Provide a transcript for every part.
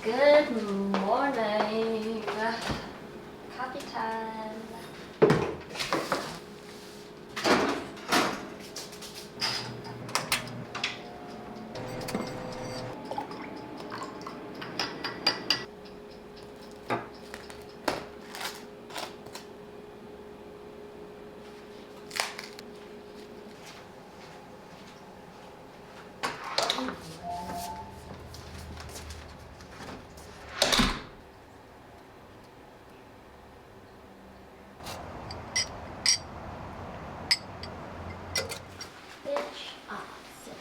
Good morning. Coffee time. Bitch, awesome.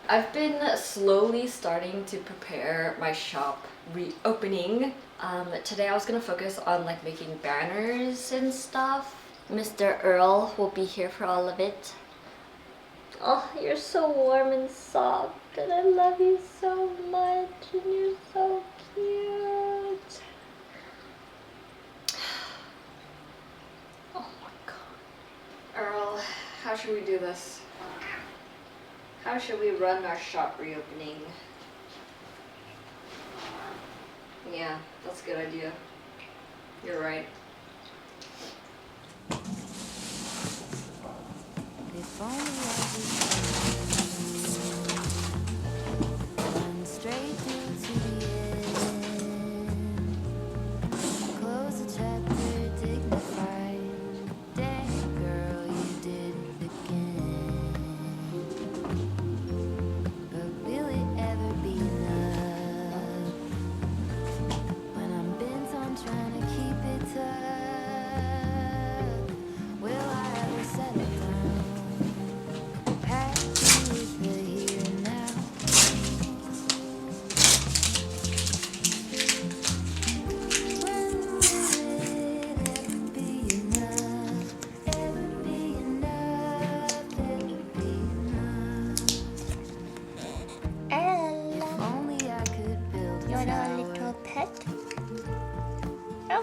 I've been slowly starting to prepare my shop reopening. Today I was gonna focus on like making banners and stuff. Mr. Earl will be here for all of it. Oh, you're so warm and soft and I love you so much and you're so cute. Oh my god. Earl, how should we do this? How should we run our shop reopening? Yeah, that's a good idea. You're right. If only I could run straight through to the end. Close the chapter, dignified. Dang girl, you did it again. But will it ever be enough? When I'm bent on trying to keep it up, will I ever settle down?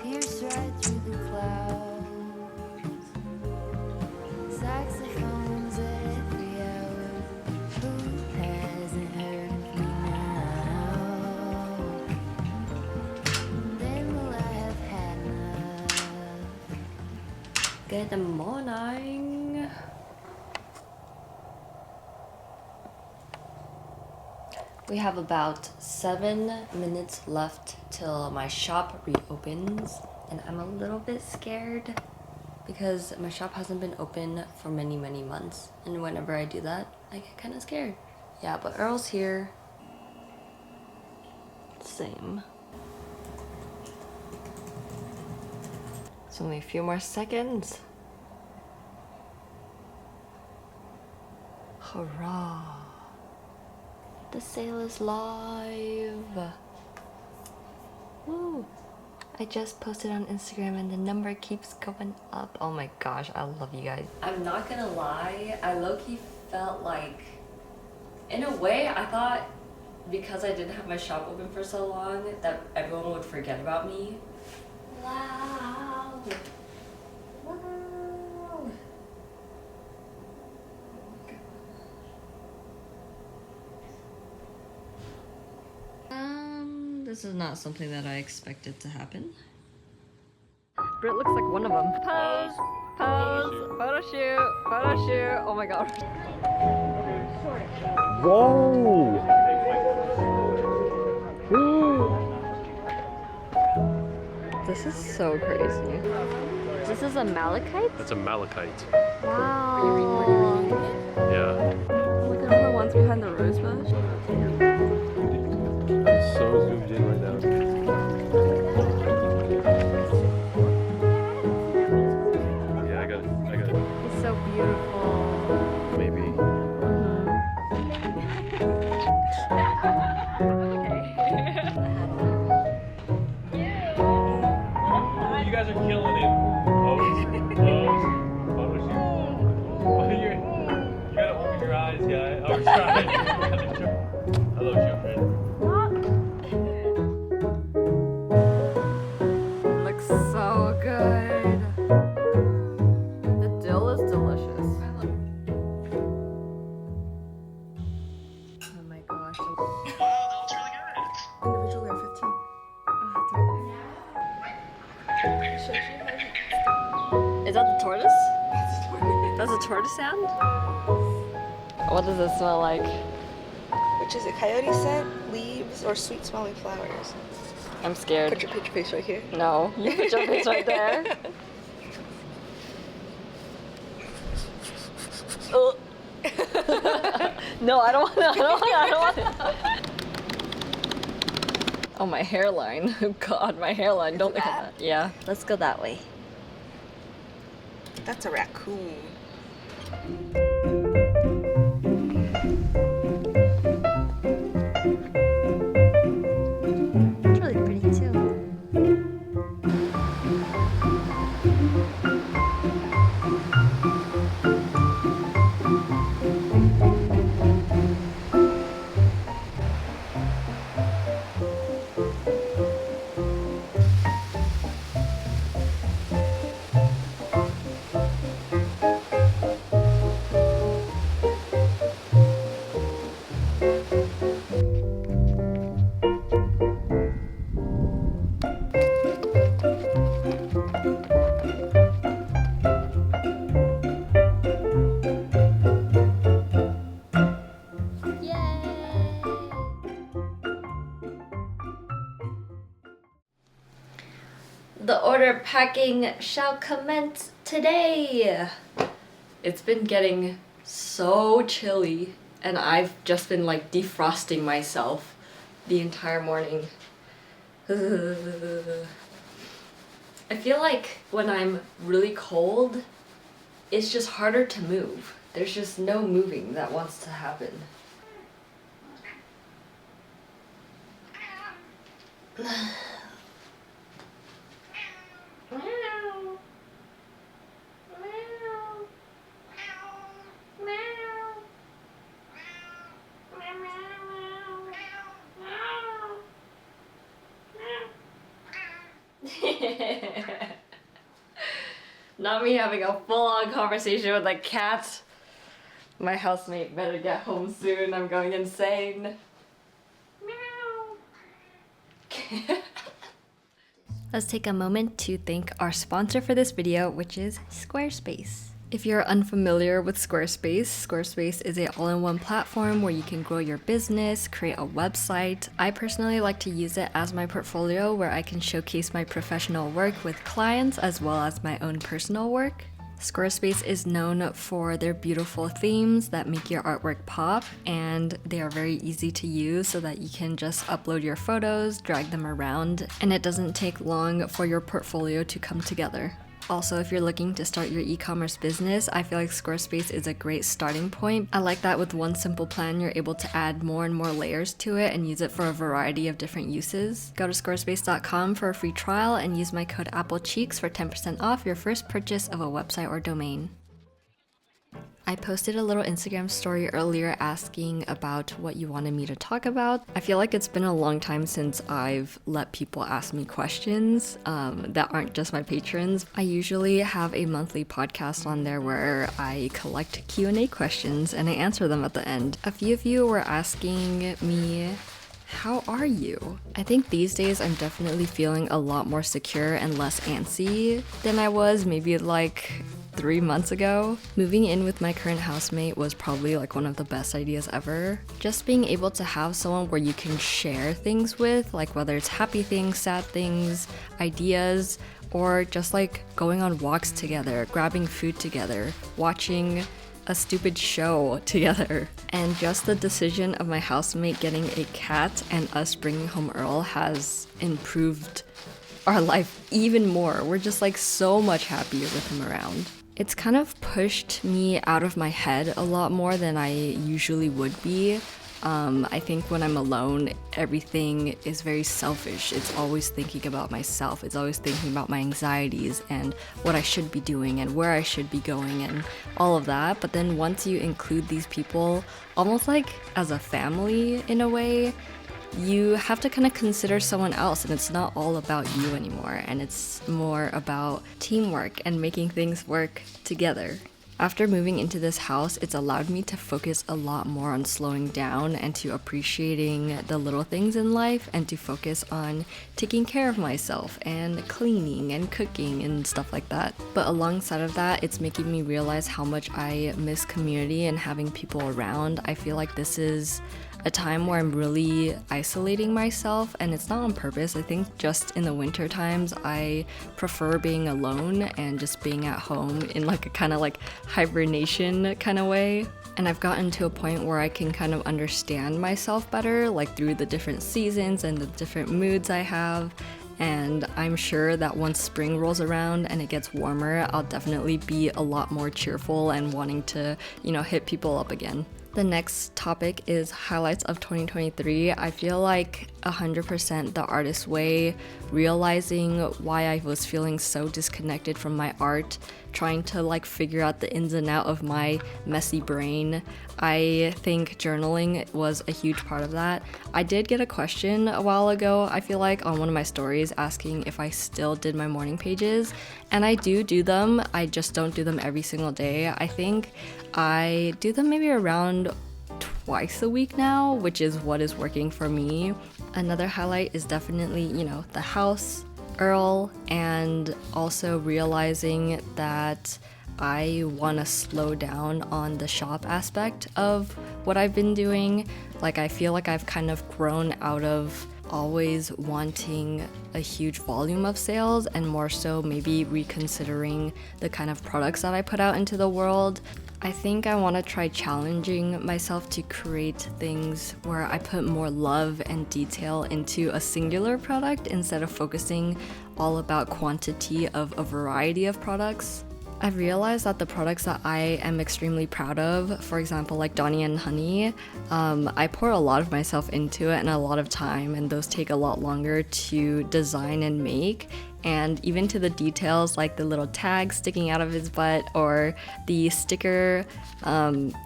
Pierce right through the clouds. Saxophones every hour. Who hasn't heard of me now? Then will I have had enough? Good morning. We have about 7 minutes left till my shop reopens, and I'm a little bit scared because my shop hasn't been open for many months, and whenever I do that, I get kind of scared. Yeah, but Earl's here. Same. It's only a few more seconds. Hurrah! The sale is live. Woo! I just posted on Instagram and the number keeps going up. Oh my gosh, I love you guys. I'm not gonna lie, I low-key felt like, in a way, I thought because I didn't have my shop open for so long that everyone would forget about me. Wow! Wow! This is not something that I expected to happen. Britt looks like one of them. Pose! Pose! Photo shoot! Photo shoot! Oh my god. Whoa! This is so crazy. This is a malachite? That's a malachite. Wow. Yeah. Look at all the ones behind the rose bush. I'm so zoomed in right now. Yeah, I got it. It's so beautiful. Maybe. You guys are killing it. Photo shoot. Oh, you gotta open your eyes, guys. Oh, try. Hello, show friend. Looks so good. The dill is delicious. gosh. Wow, that looks really good. Individually are 15. Is that the tortoise? That's a tortoise sound? What does it smell like? Which is it? Coyote scent, leaves, or sweet smelling flowers? I'm scared. Put your face right here. No, you put your face right there. Oh. No, I don't want it. I don't want it. Oh, my hairline. Oh God, my hairline. Don't look at that. Yeah, let's go that way. That's a raccoon. It's really pretty too. The order packing shall commence today. It's been getting so chilly and I've just been like defrosting myself the entire morning. I feel like when I'm really cold, it's just harder to move. There's just no moving that wants to happen. Not me having a full-on conversation with a cat. My housemate better get home soon. I'm going insane. Meow. Let's take a moment to thank our sponsor for this video, which is Squarespace. If you're unfamiliar with Squarespace, Squarespace is an all-in-one platform where you can grow your business, create a website. I personally like to use it as my portfolio where I can showcase my professional work with clients as well as my own personal work. Squarespace is known for their beautiful themes that make your artwork pop, and they are very easy to use so that you can just upload your photos, drag them around, and it doesn't take long for your portfolio to come together. Also, if you're looking to start your e-commerce business, I feel like Squarespace is a great starting point. I like that with one simple plan, you're able to add more and more layers to it and use it for a variety of different uses. Go to squarespace.com for a free trial and use my code AppleCheeks for 10% off your first purchase of a website or domain. I posted a little Instagram story earlier asking about what you wanted me to talk about. I feel like it's been a long time since I've let people ask me questions that aren't just my patrons. I usually have a monthly podcast on there where I collect Q&A questions and I answer them at the end. A few of you were asking me, how are you? I think these days I'm definitely feeling a lot more secure and less antsy than I was maybe like 3 months ago. Moving in with my current housemate was probably like one of the best ideas ever. Just being able to have someone where you can share things with, like whether it's happy things, sad things, ideas, or just like going on walks together, grabbing food together, watching a stupid show together. And just the decision of my housemate getting a cat and us bringing home Earl has improved our life even more. We're just like so much happier with him around. It's kind of pushed me out of my head a lot more than I usually would be. I think when I'm alone, everything is very selfish. It's always thinking about myself. It's always thinking about my anxieties and what I should be doing and where I should be going and all of that. But then once you include these people, almost like as a family in a way, you have to kind of consider someone else, and it's not all about you anymore, and it's more about teamwork and making things work together. After moving into this house, it's allowed me to focus a lot more on slowing down and to appreciating the little things in life and to focus on taking care of myself and cleaning and cooking and stuff like that. But alongside of that, it's making me realize how much I miss community and having people around. I feel like this is a time where I'm really isolating myself, and it's not on purpose. I think just in the winter times I prefer being alone and just being at home in like a kind of like hibernation kind of way. And I've gotten to a point where I can kind of understand myself better, like through the different seasons and the different moods I have. And I'm sure that once spring rolls around and it gets warmer, I'll definitely be a lot more cheerful and wanting to, hit people up again. The next topic is highlights of 2023. I feel like 100% the artist way, realizing why I was feeling so disconnected from my art, trying to like figure out the ins and out of my messy brain. I think journaling was a huge part of that. I did get a question a while ago, I feel like, on one of my stories asking if I still did my morning pages, and I do them. I just don't do them every single day. I think I do them maybe around twice a week now, which is what is working for me. Another highlight is definitely, the house, Earl, and also realizing that I want to slow down on the shop aspect of what I've been doing. Like, I feel like I've kind of grown out of always wanting a huge volume of sales and more so maybe reconsidering the kind of products that I put out into the world. I think I want to try challenging myself to create things where I put more love and detail into a singular product instead of focusing all about quantity of a variety of products. I've realized that the products that I am extremely proud of, for example, like Donnie and Honey, I pour a lot of myself into it and a lot of time, and those take a lot longer to design and make. And even to the details, like the little tag sticking out of his butt or the sticker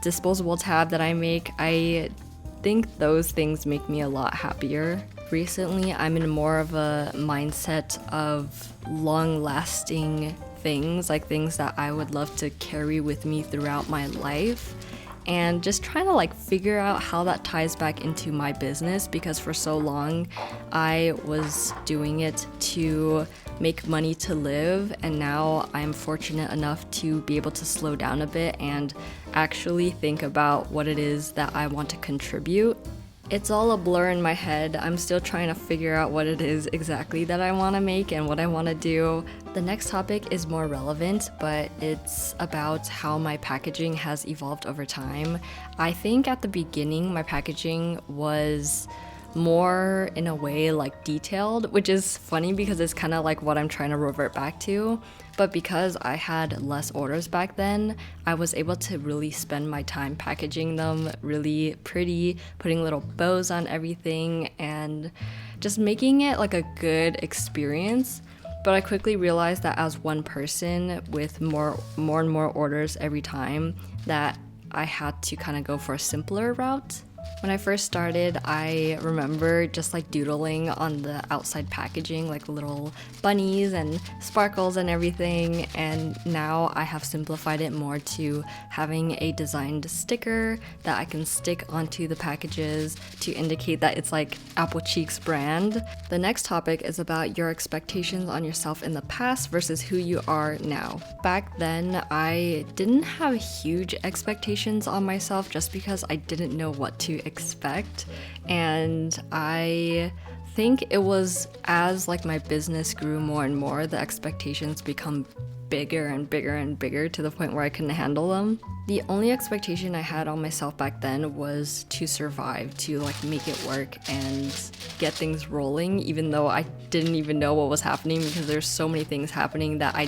disposable tab that I make, I think those things make me a lot happier. Recently, I'm in more of a mindset of long-lasting things, like things that I would love to carry with me throughout my life, and just trying to like figure out how that ties back into my business, because for so long I was doing it to make money to live, and now I'm fortunate enough to be able to slow down a bit and actually think about what it is that I want to contribute. It's all a blur in my head. I'm still trying to figure out what it is exactly that I want to make and what I want to do. The next topic is more relevant, but it's about how my packaging has evolved over time. I think at the beginning, my packaging was more in a way like detailed, which is funny because it's kind of like what I'm trying to revert back to. But because I had less orders back then, I was able to really spend my time packaging them really pretty, putting little bows on everything, and just making it like a good experience. But I quickly realized that as one person with more and more orders every time, that I had to kind of go for a simpler route. When I first started, I remember just like doodling on the outside packaging, like little bunnies and sparkles and everything, and now I have simplified it more to having a designed sticker that I can stick onto the packages to indicate that it's like Apple Cheeks brand. The next topic is about your expectations on yourself in the past versus who you are now. Back then, I didn't have huge expectations on myself just because I didn't know what to expect, and I think it was as like my business grew more and more, the expectations become bigger and bigger and bigger to the point where I couldn't handle them. The only expectation I had on myself back then was to survive, to like make it work and get things rolling, even though I didn't even know what was happening because there's so many things happening that I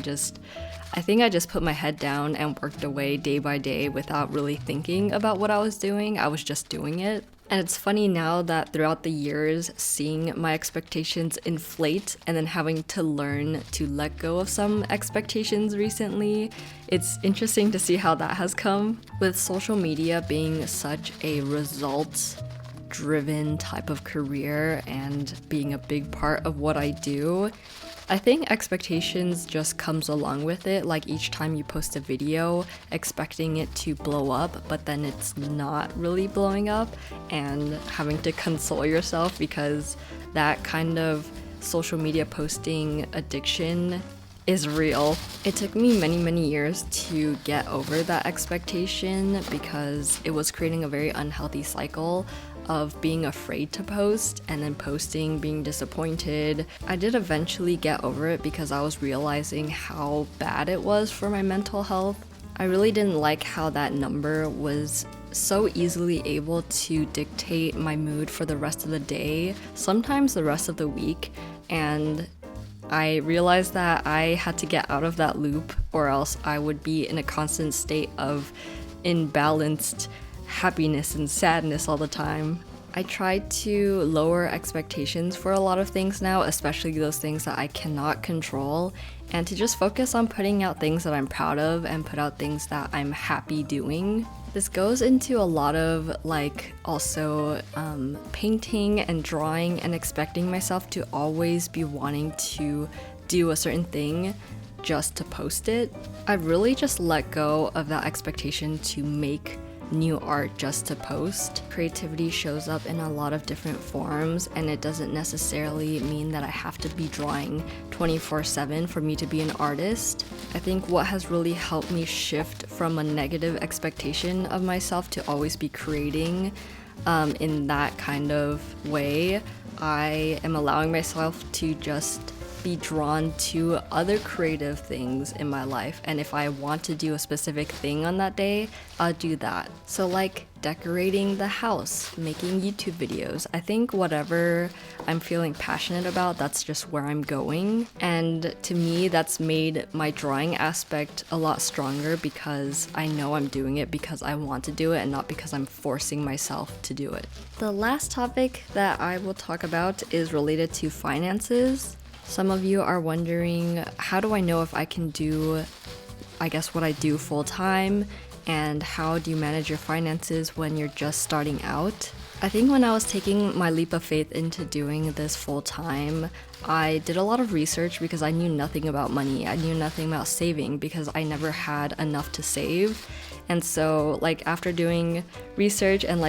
think I just put my head down and worked away day by day without really thinking about what I was doing. I was just doing it. And it's funny now that throughout the years, seeing my expectations inflate and then having to learn to let go of some expectations recently, it's interesting to see how that has come. With social media being such a results-driven type of career and being a big part of what I do, I think expectations just comes along with it, like each time you post a video expecting it to blow up, but then it's not really blowing up, and having to console yourself because that kind of social media posting addiction is real. It took me many years to get over that expectation because it was creating a very unhealthy cycle of being afraid to post and then posting, being disappointed. I did eventually get over it because I was realizing how bad it was for my mental health. I really didn't like how that number was so easily able to dictate my mood for the rest of the day, sometimes the rest of the week, and I realized that I had to get out of that loop or else I would be in a constant state of imbalanced happiness and sadness all the time. I try to lower expectations for a lot of things now, especially those things that I cannot control, and to just focus on putting out things that I'm proud of and put out things that I'm happy doing. This goes into a lot of also painting and drawing and expecting myself to always be wanting to do a certain thing just to post it. I've really just let go of that expectation to make new art just to post. Creativity shows up in a lot of different forms, and it doesn't necessarily mean that I have to be drawing 24/7 for me to be an artist. I think what has really helped me shift from a negative expectation of myself to always be creating in that kind of way, I am allowing myself to just be drawn to other creative things in my life, and if I want to do a specific thing on that day, I'll do that. So like decorating the house, making YouTube videos. I think whatever I'm feeling passionate about, that's just where I'm going. And to me, that's made my drawing aspect a lot stronger because I know I'm doing it because I want to do it and not because I'm forcing myself to do it. The last topic that I will talk about is related to finances. Some of you are wondering, how do I know if I can do, what I do full time? And how do you manage your finances when you're just starting out? I think when I was taking my leap of faith into doing this full time, I did a lot of research because I knew nothing about money. I knew nothing about saving because I never had enough to save. And so after doing research and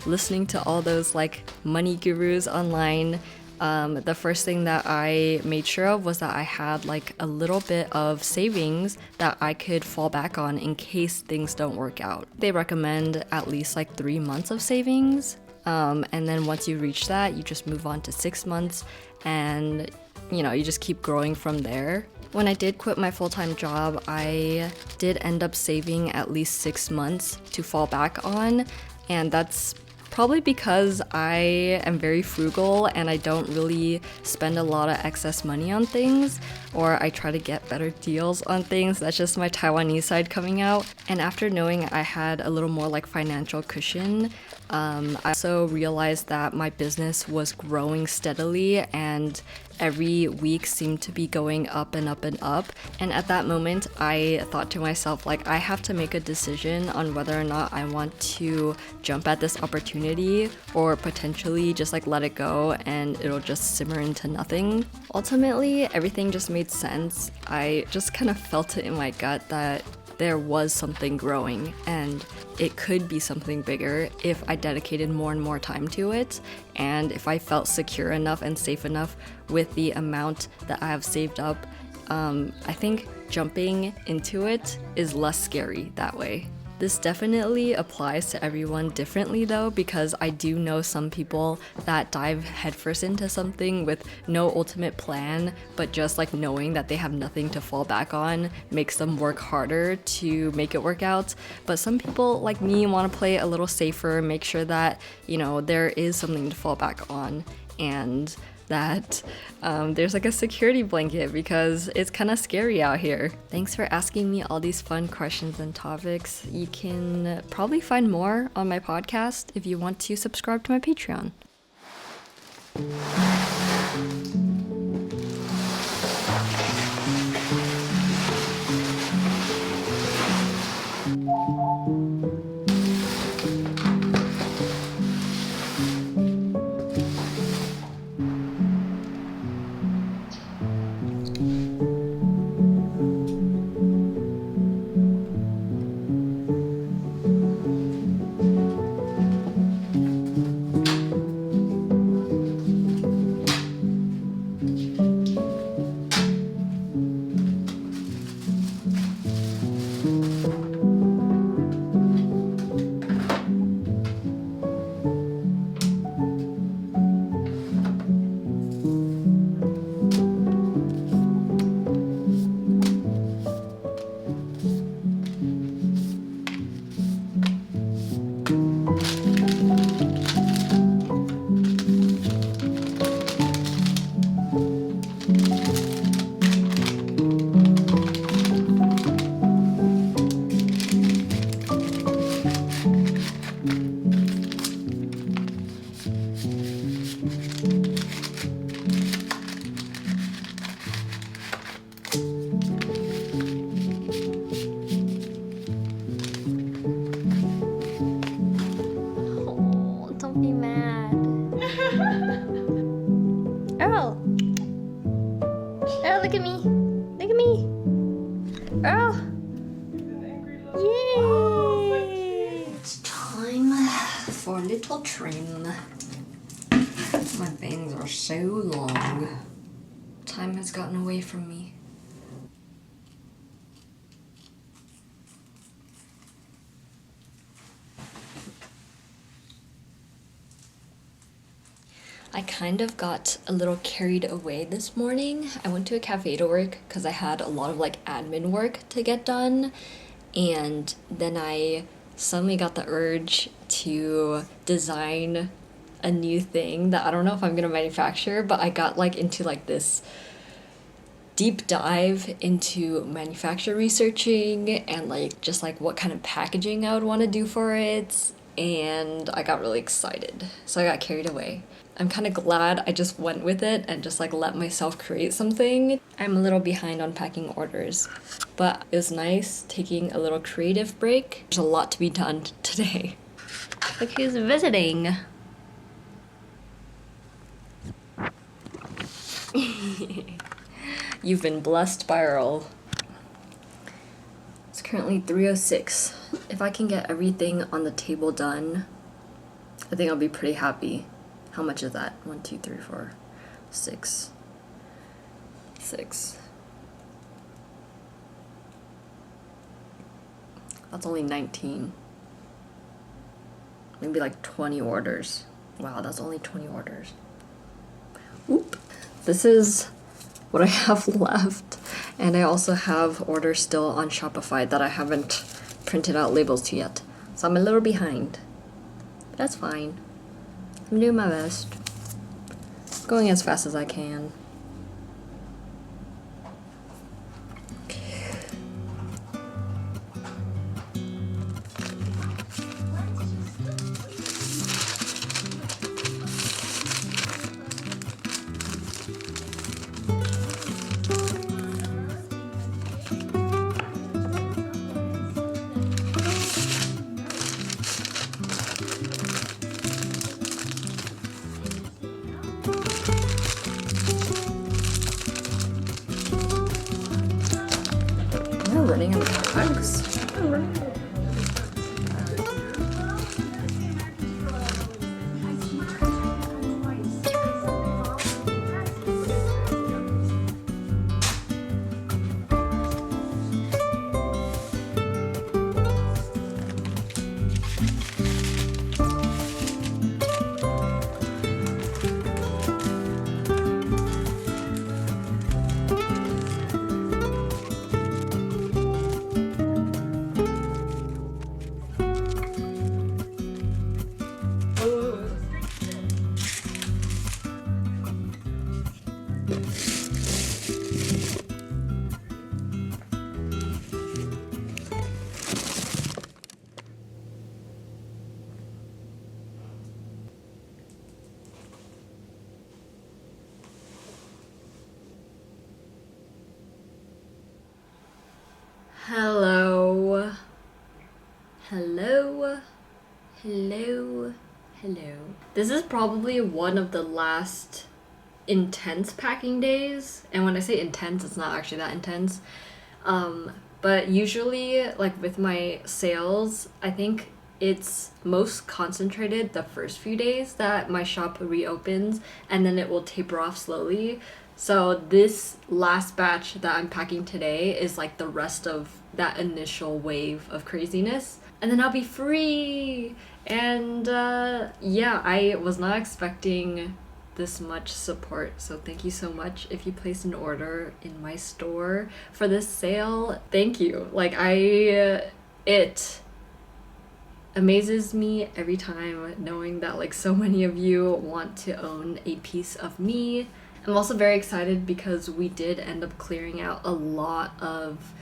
listening to all those money gurus online, the first thing that I made sure of was that I had a little bit of savings that I could fall back on in case things don't work out. They recommend at least 3 months of savings, and then once you reach that, you just move on to 6 months, and you just keep growing from there. When I did quit my full-time job, I did end up saving at least 6 months to fall back on, and that's probably because I am very frugal and I don't really spend a lot of excess money on things, or I try to get better deals on things. That's just my Taiwanese side coming out. And after knowing I had a little more financial cushion, I also realized that my business was growing steadily and every week seemed to be going up and up and up. And at that moment, I thought to myself, I have to make a decision on whether or not I want to jump at this opportunity or potentially just let it go and it'll just simmer into nothing. Ultimately, everything just made sense. I just kind of felt it in my gut that there was something growing and it could be something bigger if I dedicated more and more time to it, and if I felt secure enough and safe enough with the amount that I have saved up. I think jumping into it is less scary that way. This definitely applies to everyone differently though, because I do know some people that dive headfirst into something with no ultimate plan, but just knowing that they have nothing to fall back on makes them work harder to make it work out. But some people like me want to play a little safer, make sure that, there is something to fall back on, and that there's a security blanket because it's kind of scary out here. Thanks for asking me all these fun questions and topics. You can probably find more on my podcast if you want to subscribe to my Patreon. Earl! Earl, look at me! Look at me! Earl! Yay! It's time for a little trim. My bangs are so long. Time has gotten away from me. I kind of got a little carried away this morning. I went to a cafe to work because I had a lot of like admin work to get done, and then I suddenly got the urge to design a new thing that I don't know if I'm gonna manufacture, but I got like into like this deep dive into manufacture researching and like just like what kind of packaging I would want to do for it, and I got really excited, so I got carried away. I'm kind of glad I just went with it and just like let myself create something. I'm a little behind on packing orders, but it was nice taking a little creative break. There's a lot to be done today. Look who's visiting. You've been blessed by Earl. It's currently 3:06. If I can get everything on the table done, I think I'll be pretty happy. How much is that? 1, 2, 3, 4, 6. 6. That's only 19. Maybe like 20 orders. Wow, that's only 20 orders. Oop. This is what I have left. And I also have orders still on Shopify that I haven't printed out labels to yet. So I'm a little behind. But that's fine. I'm doing my best. Going as fast as I can. We're running out of bags. Hello. Hello. Hello. Hello. This is probably one of the last intense packing days. And when I say intense, it's not actually that intense. But usually, like with my sales, I think it's most concentrated the first few days that my shop reopens, and then it will taper off slowly. So this last batch that I'm packing today is like the rest of that initial wave of craziness. And then I'll be free! And yeah, I was not expecting this much support, so thank you so much if you placed an order in my store for this sale. Thank you. Like it amazes me every time knowing that like so many of you want to own a piece of me. I'm also very excited because we did end up clearing out a lot of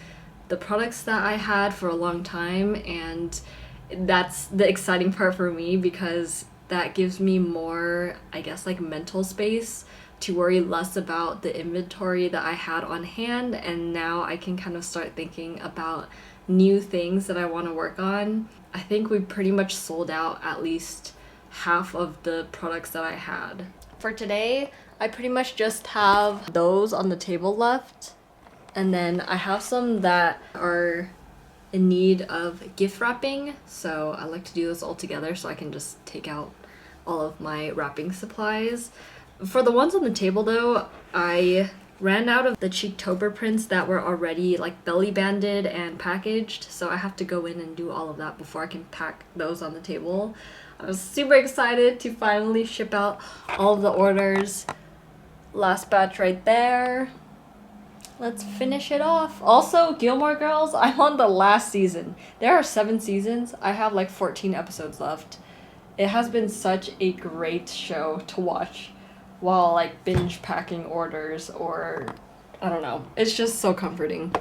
the products that I had for a long time, and that's the exciting part for me because that gives me more, I guess, like mental space to worry less about the inventory that I had on hand, and now I can kind of start thinking about new things that I want to work on. I think we pretty much sold out at least half of the products that I had. For today, I pretty much just have those on the table left. And then I have some that are in need of gift wrapping. So I like to do this all together so I can just take out all of my wrapping supplies. For the ones on the table though, I ran out of the Cheektober prints that were already like belly banded and packaged, so I have to go in and do all of that before I can pack those on the table. I was super excited to finally ship out all of the orders. Last batch right there. Let's finish it off. Also, Gilmore Girls, I'm on the last season. There are 7 seasons. I have like 14 episodes left. It has been such a great show to watch while like binge packing orders, or I don't know. It's just so comforting.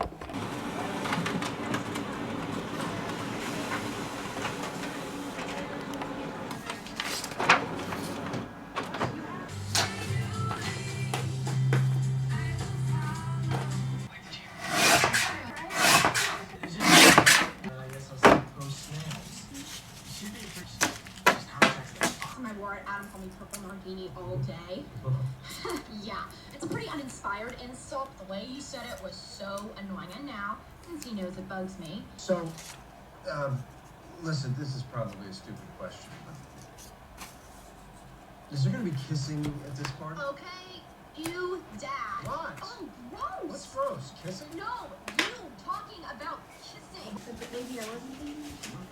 I wore it, Adam called me Purple Margini all day. Yeah, it's a pretty uninspired insult. The way you said it was so annoying. And now, since he knows it bugs me. So, listen, this is probably a stupid question, but is there gonna be kissing at this party? Okay, you, Dad. What? Oh, gross. What's gross? Kissing? No, you talking about kissing. But maybe I wasn't thinking.